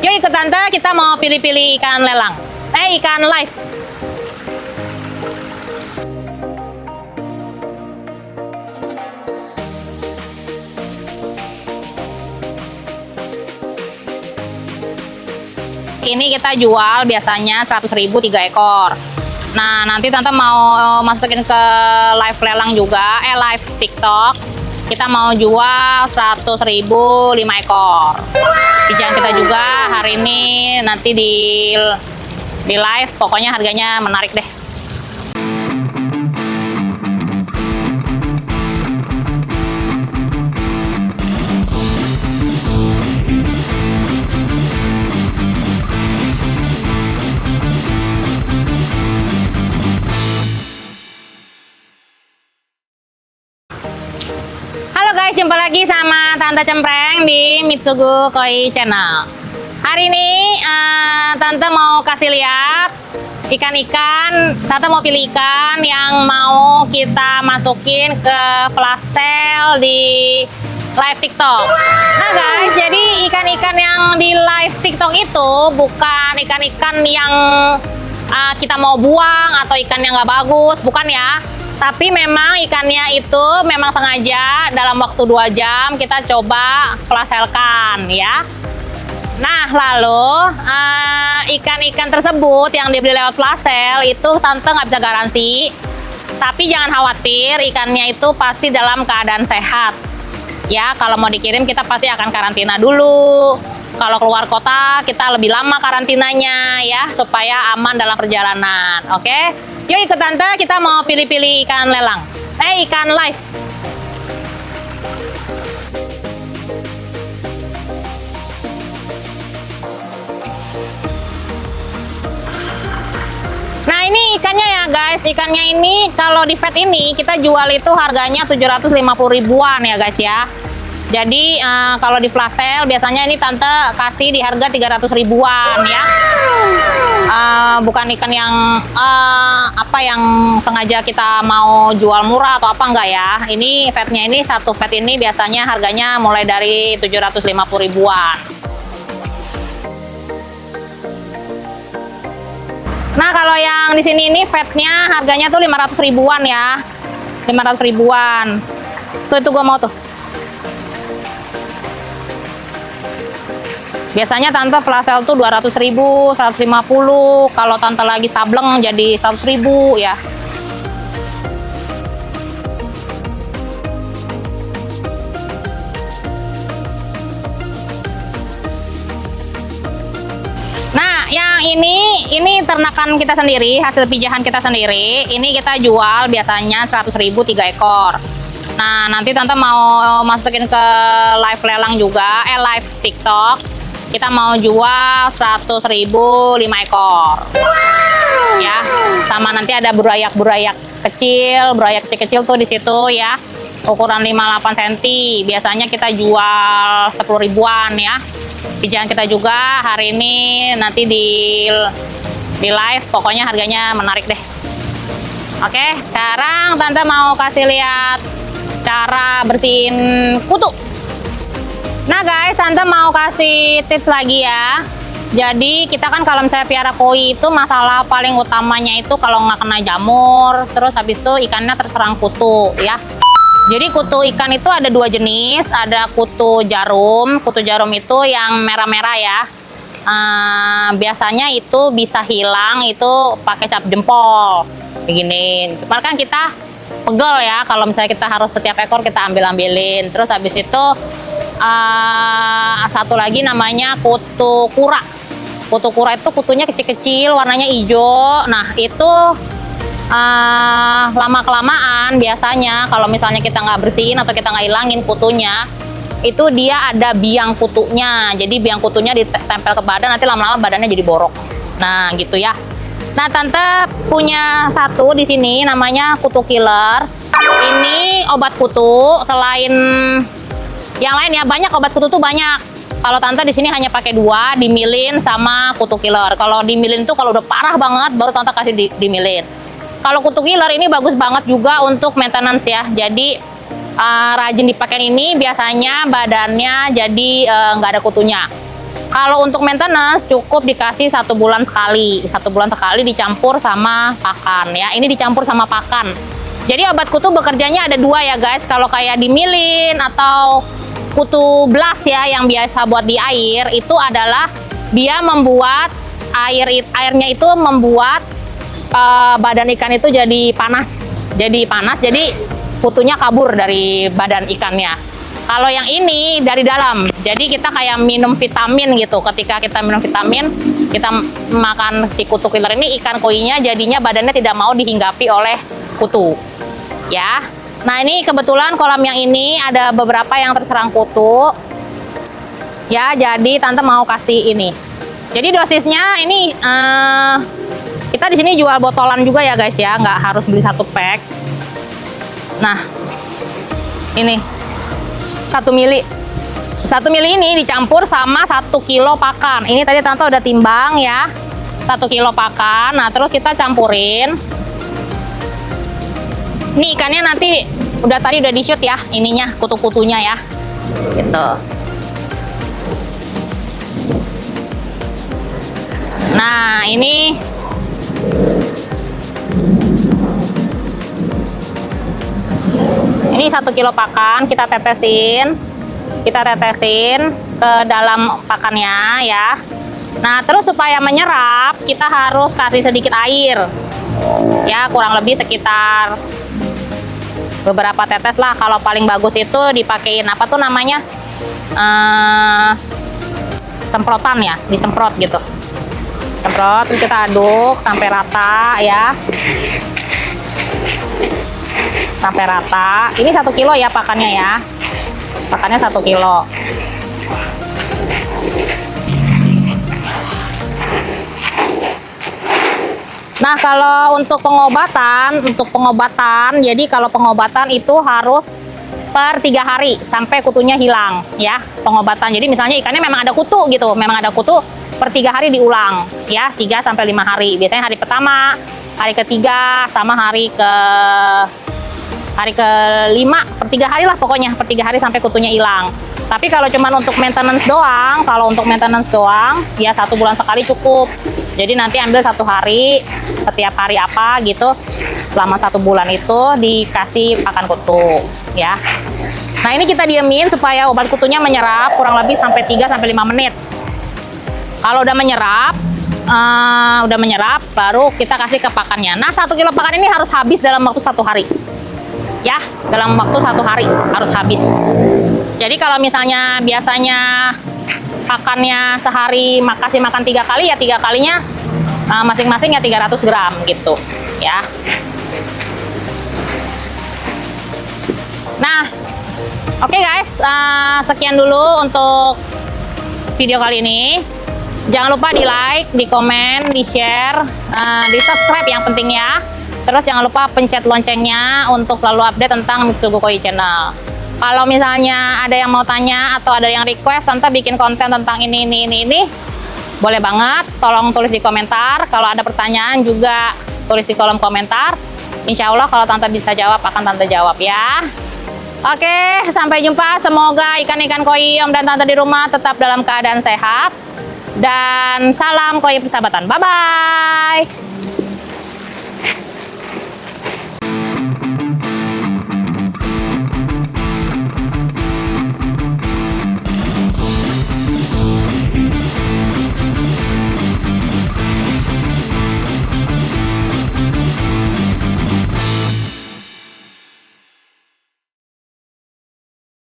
Yuk ikut tante, kita mau pilih-pilih ikan lelang. Ikan lice. Ini kita jual biasanya 100.000 3 ekor. Nah, nanti tante mau masukin ke live lelang juga, live TikTok. Kita mau jual 100.000 5 ekor. Pijakan kita juga hari ini nanti di live, pokoknya harganya menarik deh. Guys, jumpa lagi sama Tante Cempreng di Mitsugu Koi Channel. Hari ini Tante mau kasih lihat ikan-ikan. Tante mau pilih ikan yang mau kita masukin ke flash sale di live TikTok. Nah guys, jadi ikan-ikan yang di live TikTok itu bukan ikan-ikan yang kita mau buang atau ikan yang nggak bagus, bukan ya. Tapi memang ikannya itu memang sengaja dalam waktu 2 jam kita coba flash sale-kan ya. Nah lalu ikan-ikan tersebut yang dibeli lewat flash sale itu Tante nggak bisa garansi. Tapi jangan khawatir, ikannya itu pasti dalam keadaan sehat. Ya, kalau mau dikirim kita pasti akan karantina dulu. Kalau keluar kota kita lebih lama karantinanya ya, supaya aman dalam perjalanan. Oke? Yuk ikut Tante, kita mau pilih-pilih ikan lelang. Ikan lice. Nah ini ikannya ya guys, ikannya ini kalau di vet ini kita jual itu harganya 750 ribuan ya guys ya. Jadi kalau di flash sale biasanya ini Tante kasih di harga 300 ribuan ya. Bukan ikan yang yang sengaja kita mau jual murah atau apa enggak ya. Ini vetnya ini, satu vet ini biasanya harganya mulai dari 750 ribuan. Nah kalau yang di sini ini vetnya harganya tuh 500 ribuan ya. 500 ribuan. Tuh gua mau tuh. Biasanya Tante flash sale tuh 200 ribu, 150. Kalau Tante lagi sableng jadi 100 ribu ya. Nah, yang ini ternakan kita sendiri, hasil pijahan kita sendiri. Ini kita jual biasanya 100 ribu 3 ekor. Nah, nanti Tante mau masukin ke live lelang juga, live TikTok. Kita mau jual 100 ribu 5 ekor. Ya, sama nanti ada burayak kecil tuh di situ ya. Ukuran 58 cm. Biasanya kita jual 10 ribuan ya. Pijakan kita juga hari ini nanti di live, pokoknya harganya menarik deh. Oke, sekarang Tante mau kasih lihat cara bersihin kutu. Nah guys, Tante mau kasih tips lagi ya. Jadi kita kan kalau misalnya piara koi itu masalah paling utamanya itu kalau nggak kena jamur, terus habis itu ikannya terserang kutu ya. Jadi kutu ikan itu ada 2 jenis, ada kutu jarum. Kutu jarum itu yang merah-merah ya. Biasanya itu bisa hilang itu pakai cap jempol begini. Cuman kan kita pegel ya kalau misalnya kita harus setiap ekor kita ambilin. Terus habis itu satu lagi namanya kutu kura. Kutu kura itu kutunya kecil-kecil, warnanya hijau. Nah itu lama-kelamaan biasanya kalau misalnya kita nggak bersihin atau kita nggak hilangin kutunya, itu dia ada biang kutunya. Jadi biang kutunya ditempel ke badan, nanti lama-lama badannya jadi borok. Nah gitu ya. Nah Tante punya satu di sini namanya kutu killer. Ini obat kutu. Selain yang lain ya, banyak obat kutu tuh banyak. Kalau Tante di sini hanya pakai 2, dimilin sama kutu killer. Kalau dimilin tuh kalau udah parah banget baru Tante kasih dimilin. Kalau kutu killer ini bagus banget juga untuk maintenance ya. Jadi rajin dipakai ini biasanya badannya jadi nggak ada kutunya. Kalau untuk maintenance cukup dikasih 1 bulan sekali. 1 bulan sekali dicampur sama pakan ya. Ini dicampur sama pakan. Jadi obat kutu bekerjanya ada 2 ya guys. Kalau kayak dimilin atau kutu blast ya yang biasa buat di air, itu adalah dia membuat airnya itu membuat badan ikan itu jadi panas. Jadi kutunya kabur dari badan ikannya. Kalau yang ini dari dalam, jadi kita kayak minum vitamin gitu. Ketika kita minum vitamin, kita makan si kutu killer ini, ikan koinya jadinya badannya tidak mau dihinggapi oleh kutu. Ya, nah ini kebetulan kolam yang ini ada beberapa yang terserang kutu. Ya, jadi tante mau kasih ini. Jadi dosisnya ini kita di sini jual botolan juga ya guys ya, nggak harus beli 1 packs. Nah, ini 1 mili. 1 mili ini dicampur sama 1 kilo pakan. Ini tadi tante udah timbang ya. 1 kilo pakan. Nah, terus kita campurin. Ini ikannya nanti tadi udah di shoot ya, ininya kutu-kutunya ya. Gitu. Nah, ini Ini 1 kilo pakan kita tetesin ke dalam pakannya ya. Nah, terus supaya menyerap kita harus kasih sedikit air ya, kurang lebih sekitar beberapa tetes lah. Kalau paling bagus itu dipakein apa tuh namanya, semprotan ya, disemprot gitu, semprot. Terus kita aduk sampai rata ya, sampai rata. Ini 1 kilo ya pakannya ya. Pakannya 1 kilo. Nah, kalau untuk pengobatan, jadi kalau pengobatan itu harus per 3 hari sampai kutunya hilang ya, pengobatan. Jadi misalnya ikannya memang ada kutu gitu, per 3 hari diulang ya, 3 sampai 5 hari. Biasanya hari pertama, hari ketiga, sama hari ke-5, per 3 hari lah pokoknya, per 3 hari sampai kutunya hilang. Tapi kalau cuma untuk maintenance doang, ya 1 bulan sekali cukup. Jadi nanti ambil 1 hari, setiap hari apa gitu, selama 1 bulan itu dikasih pakan kutu ya. Nah, ini kita diemin supaya obat kutunya menyerap kurang lebih sampai 3 sampai 5 menit. Kalau udah menyerap, baru kita kasih ke pakannya. Nah, 1 kilo pakan ini harus habis dalam waktu 1 hari. Ya, dalam waktu 1 hari harus habis. Jadi kalau misalnya biasanya pakannya sehari kasih makan 3 kali ya, 3 kalinya masing-masing ya 300 gram gitu ya. Nah, oke guys, sekian dulu untuk video kali ini. Jangan lupa di like, di komen, di share, di subscribe yang penting ya. Terus jangan lupa pencet loncengnya untuk selalu update tentang Mitsugo Koi Channel. Kalau misalnya ada yang mau tanya atau ada yang request tante bikin konten tentang ini, boleh banget, tolong tulis di komentar. Kalau ada pertanyaan juga tulis di kolom komentar. Insya Allah kalau tante bisa jawab, akan tante jawab ya. Oke, sampai jumpa. Semoga ikan-ikan koi om dan tante di rumah tetap dalam keadaan sehat. Dan salam koi persahabatan. Bye-bye.